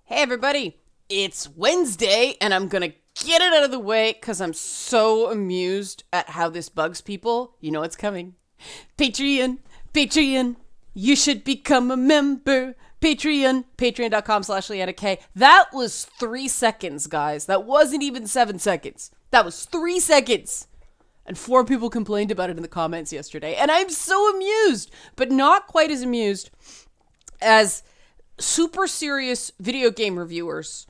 Hey everybody, it's Wednesday and I'm gonna get it out of the way because I'm so amused at how this bugs people. You know it's coming. Patreon, you should become a member. Patreon.com/Leanna K. That was 3 seconds, guys. That wasn't even 7 seconds. That was 3 seconds. And 4 people complained about it in the comments yesterday. And I'm so amused, but not quite as amused as super serious video game reviewers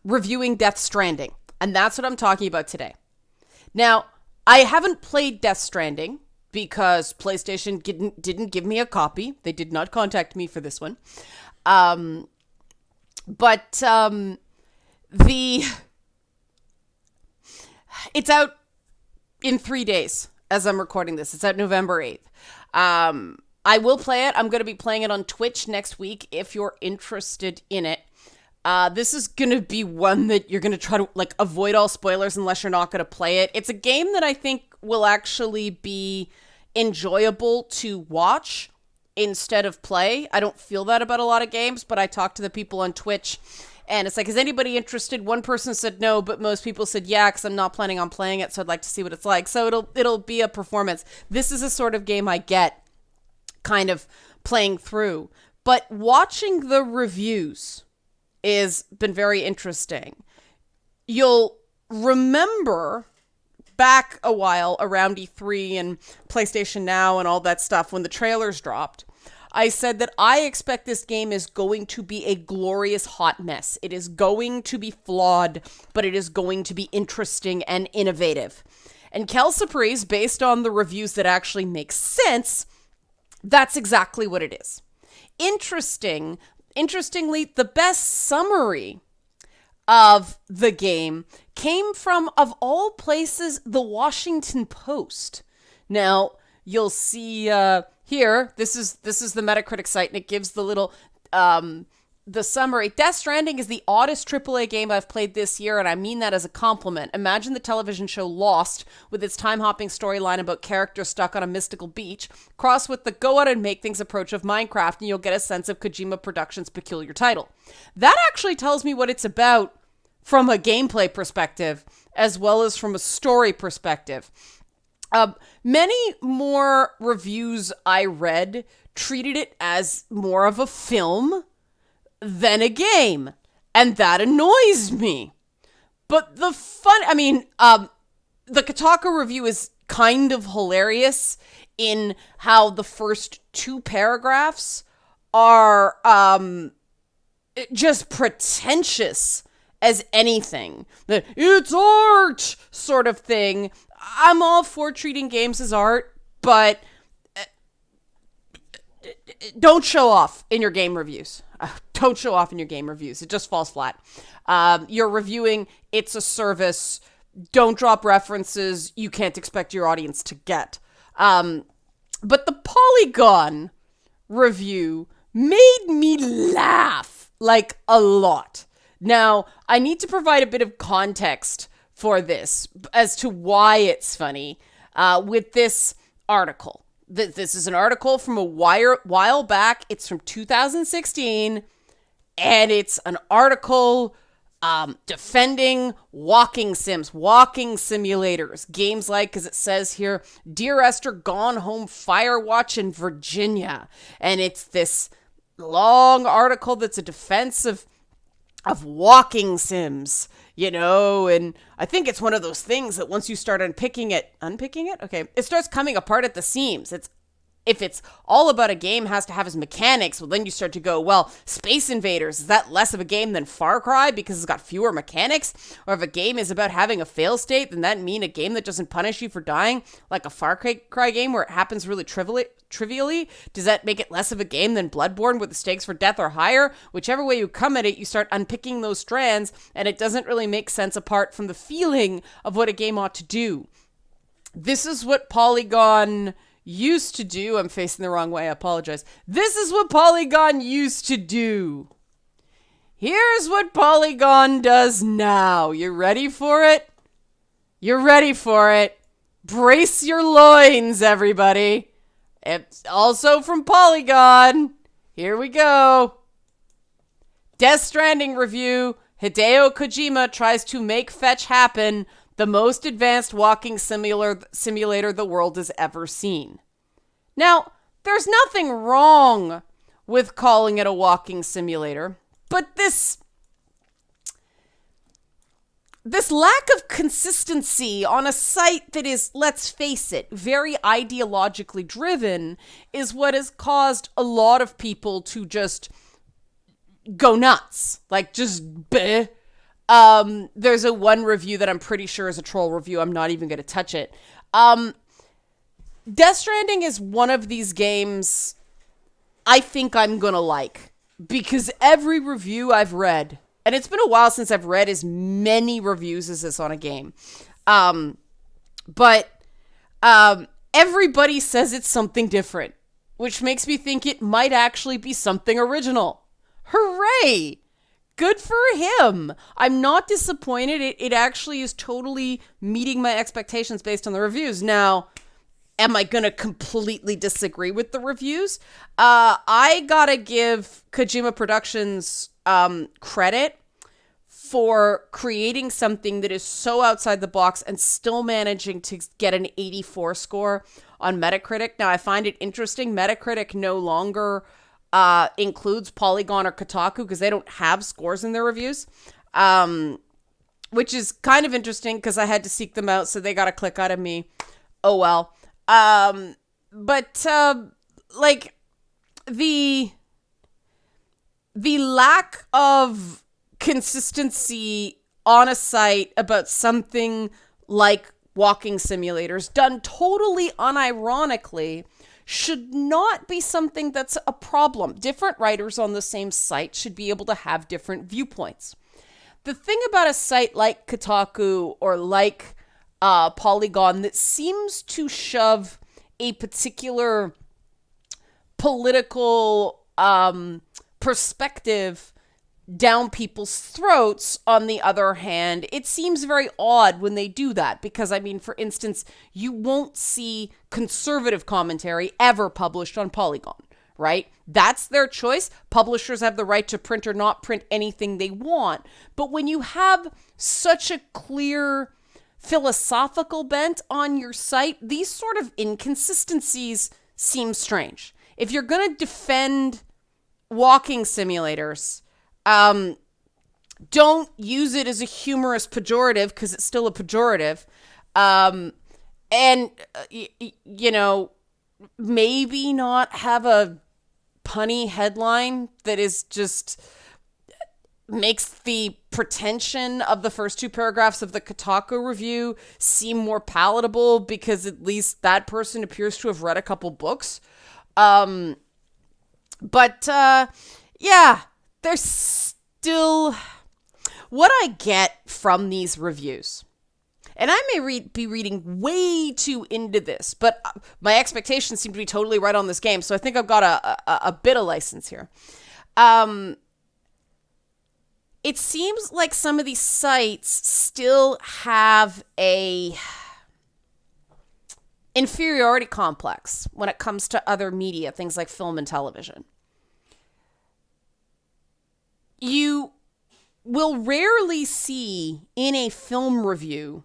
reviewing Death Stranding. And that's what I'm talking about today. Now, I haven't played Death Stranding because PlayStation didn't give me a copy. They did not contact me for this one. It's out in 3 days as I'm recording this. It's out November 8th. I will play it. I'm going to be playing it on Twitch next week if you're interested in it. This is going to be one that you're going to try to avoid all spoilers unless you're not going to play it. It's a game that I think will actually be enjoyable to watch instead of play. I don't feel that about a lot of games, but I talked to the people on Twitch and it's like, is anybody interested? One person said no, but most people said yeah, because I'm not planning on playing it, so I'd like to see what it's like. So it'll be a performance. This is a sort of game I get kind of playing through, but watching the reviews has been very interesting. You'll remember back a while around E3 and PlayStation Now and all that stuff when the trailers dropped, I said that I expect this game is going to be a glorious hot mess. It is going to be flawed, but it is going to be interesting and innovative. And Kel Surprise, based on the reviews that actually make sense, that's exactly what it is. Interestingly, the best summary of the game came from, of all places, the Washington Post. Now, you'll see here, this is the Metacritic site, and it gives the little the summary. Death Stranding is the oddest AAA game I've played this year, and I mean that as a compliment. Imagine the television show Lost, with its time-hopping storyline about characters stuck on a mystical beach, cross with the go out and make things approach of Minecraft, and you'll get a sense of Kojima Productions' peculiar title. That actually tells me what it's about from a gameplay perspective, as well as from a story perspective. Many more reviews I read treated it as more of a film than a game, and that annoys me. But the Kotaku review is kind of hilarious in how the first 2 paragraphs are just pretentious as anything. It's art sort of thing. I'm all for treating games as art, but don't show off in your game reviews. Don't show off in your game reviews. It just falls flat. You're reviewing, it's a service. Don't drop references you can't expect your audience to get. But the Polygon review made me laugh a lot. Now, I need to provide a bit of context for this as to why it's funny with this article. This is an article from a while back. It's from 2016, and it's an article defending walking simulators. Games like, as it says here, Dear Esther Gone Home Firewatch in Virginia. And it's this long article that's a defense of walking sims, and I think it's one of those things that once you start unpicking it, okay, it starts coming apart at the seams. If it's all about a game has to have its mechanics, well, then you start to go, well, Space Invaders, is that less of a game than Far Cry because it's got fewer mechanics? Or if a game is about having a fail state, then that mean a game that doesn't punish you for dying, like a Far Cry game where it happens really trivially? Does that make it less of a game than Bloodborne, where the stakes for death are higher? Whichever way you come at it, you start unpicking those strands, and it doesn't really make sense apart from the feeling of what a game ought to do. This is what Polygon used to do. I'm facing the wrong way, I apologize. This is what Polygon used to do. Here's what Polygon does now. You ready for it? You're ready for it. Brace your loins, everybody. It's also from Polygon. Here we go. Death Stranding review. Hideo Kojima tries to make fetch happen the most advanced walking simulator the world has ever seen. Now, there's nothing wrong with calling it a walking simulator, but this lack of consistency on a site that is, let's face it, very ideologically driven is what has caused a lot of people to just go nuts. Like, just bleh. There's a one review that I'm pretty sure is a troll review. I'm not even going to touch it. Death Stranding is one of these games I think I'm going to like. Because every review I've read, and it's been a while since I've read as many reviews as this on a game. But everybody says it's something different, which makes me think it might actually be something original. Hooray! Good for him. I'm not disappointed. It actually is totally meeting my expectations based on the reviews. Now, am I going to completely disagree with the reviews? I gotta give Kojima Productions credit for creating something that is so outside the box and still managing to get an 84 score on Metacritic. Now, I find it interesting. Metacritic no longer includes Polygon or Kotaku because they don't have scores in their reviews, which is kind of interesting because I had to seek them out, so they got a click out of me. Oh, well. But like, the lack of consistency on a site about something like walking simulators done totally unironically should not be something that's a problem. Different writers on the same site should be able to have different viewpoints. The thing about a site like Kotaku or like Polygon that seems to shove a particular political perspective down people's throats, on the other hand, it seems very odd when they do that. Because, I mean, for instance, you won't see conservative commentary ever published on Polygon, right? That's their choice. Publishers have the right to print or not print anything they want. But when you have such a clear philosophical bent on your site, these sort of inconsistencies seem strange. If you're going to defend walking simulators, don't use it as a humorous pejorative, because it's still a pejorative. You know, maybe not have a punny headline that is just makes the pretension of the first two paragraphs of the Kotaku review seem more palatable, because at least that person appears to have read a couple books. Yeah, there's still what I get from these reviews. And I may be reading way too into this, but my expectations seem to be totally right on this game, so I think I've got a bit of license here. It seems like some of these sites still have a inferiority complex when it comes to other media, things like film and television. You will rarely see in a film review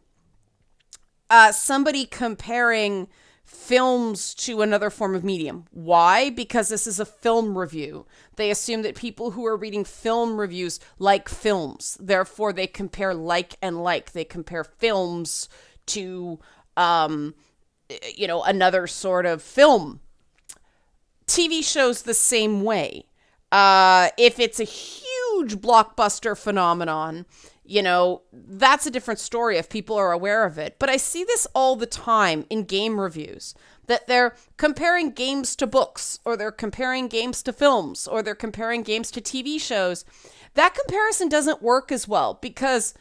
somebody comparing films to another form of medium. Why? Because this is a film review. They assume that people who are reading film reviews like films. Therefore, they compare like and like. They compare films to, another sort of film. TV shows the same way. If it's a huge blockbuster phenomenon, that's a different story if people are aware of it. But I see this all the time in game reviews, that they're comparing games to books, or they're comparing games to films, or they're comparing games to TV shows. That comparison doesn't work as well, because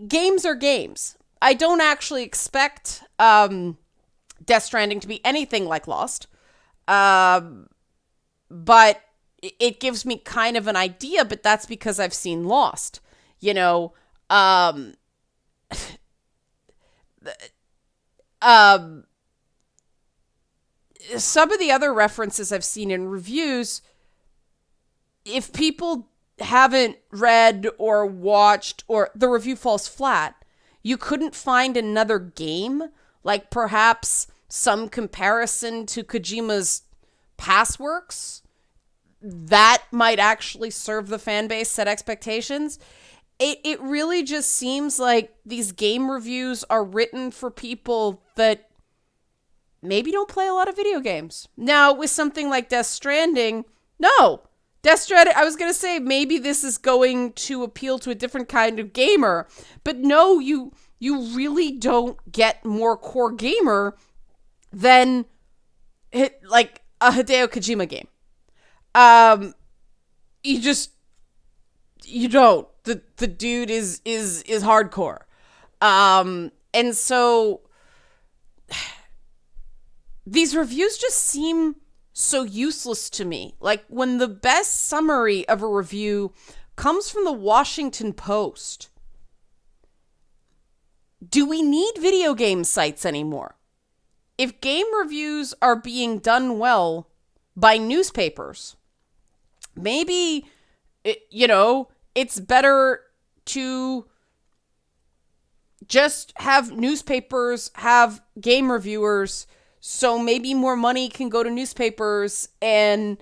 games are games. I don't actually expect Death Stranding to be anything like Lost. But it gives me kind of an idea, but that's because I've seen Lost. Some of the other references I've seen in reviews, if people haven't read or watched, or the review falls flat, you couldn't find another game, like perhaps some comparison to Kojima's past works that might actually serve the fan base, set expectations. It really just seems like these game reviews are written for people that maybe don't play a lot of video games. Now, with something like Death Stranding, no. Death Stranding, I was going to say maybe this is going to appeal to a different kind of gamer. But no, you really don't get more core gamer than like a Hideo Kojima game. You don't. The dude is hardcore. And so these reviews just seem so useless to me. Like when the best summary of a review comes from the Washington Post. Do we need video game sites anymore? If game reviews are being done well by newspapers, maybe, it's better to just have newspapers have game reviewers, so maybe more money can go to newspapers. And,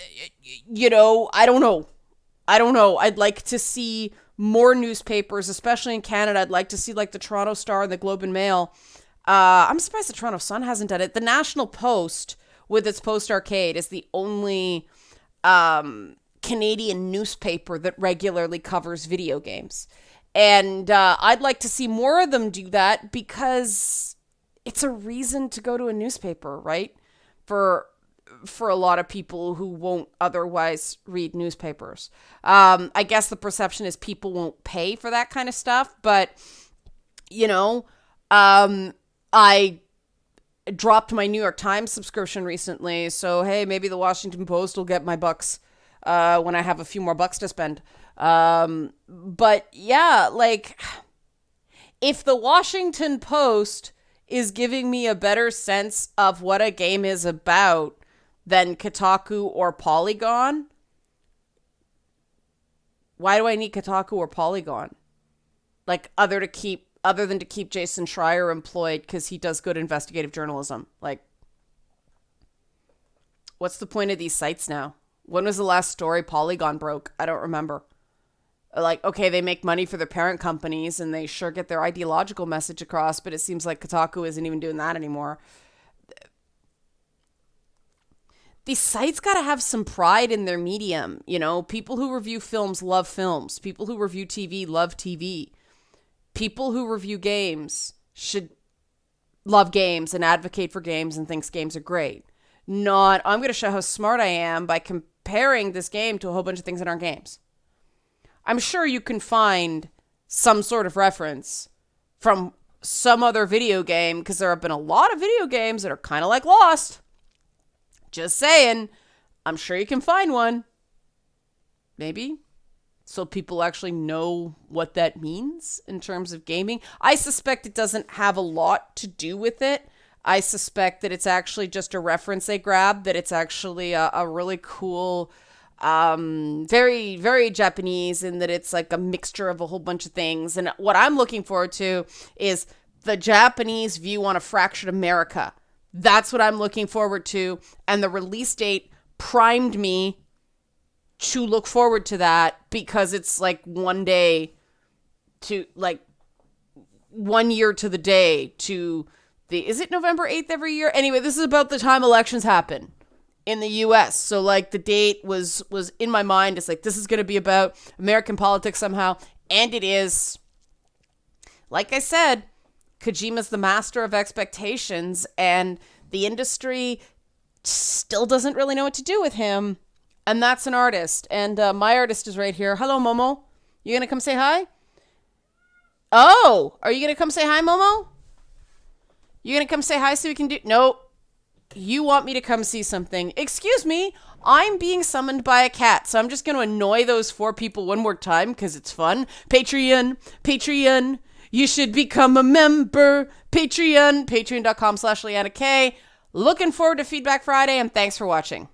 I don't know. I'd like to see more newspapers, especially in Canada. I'd like to see like the Toronto Star and the Globe and Mail. I'm surprised the Toronto Sun hasn't done it. The National Post, with its Post Arcade, is the only Canadian newspaper that regularly covers video games. And I'd like to see more of them do that, because it's a reason to go to a newspaper, right? For a lot of people who won't otherwise read newspapers. I guess the perception is people won't pay for that kind of stuff, but, I dropped my New York Times subscription recently, so hey, maybe the Washington Post will get my bucks when I have a few more bucks to spend. But yeah, like, if the Washington Post is giving me a better sense of what a game is about than Kotaku or Polygon, why do I need Kotaku or Polygon? Like, other than to keep Jason Schreier employed because he does good investigative journalism. Like, what's the point of these sites now? When was the last story Polygon broke? I don't remember. Like, okay, they make money for their parent companies and they sure get their ideological message across, but it seems like Kotaku isn't even doing that anymore. These sites got to have some pride in their medium. People who review films love films. People who review TV love TV. People who review games should love games and advocate for games and thinks games are great. Not, I'm going to show how smart I am by comparing this game to a whole bunch of things that aren't games. I'm sure you can find some sort of reference from some other video game, because there have been a lot of video games that are kind of like Lost. Just saying, I'm sure you can find one. Maybe. So people actually know what that means in terms of gaming. I suspect it doesn't have a lot to do with it. I suspect that it's actually just a reference they grab, that it's actually a really cool, very, very Japanese, and that it's like a mixture of a whole bunch of things. And what I'm looking forward to is the Japanese view on a fractured America. That's what I'm looking forward to. And the release date primed me to look forward to that, because it's like 1 year to the day to is it November 8th every year? Anyway, this is about the time elections happen in the US. So like the date was in my mind. It's like, this is going to be about American politics somehow. And it is. Like I said, Kojima's the master of expectations, and the industry still doesn't really know what to do with him. And that's an artist. And my artist is right here. Hello, Momo. You going to come say hi? Oh, are you going to come say hi, Momo? You going to come say hi so we can do... No. You want me to come see something. Excuse me. I'm being summoned by a cat. So I'm just going to annoy those 4 people one more time because it's fun. Patreon. You should become a member. Patreon.com/Leanna K. Looking forward to Feedback Friday, and thanks for watching.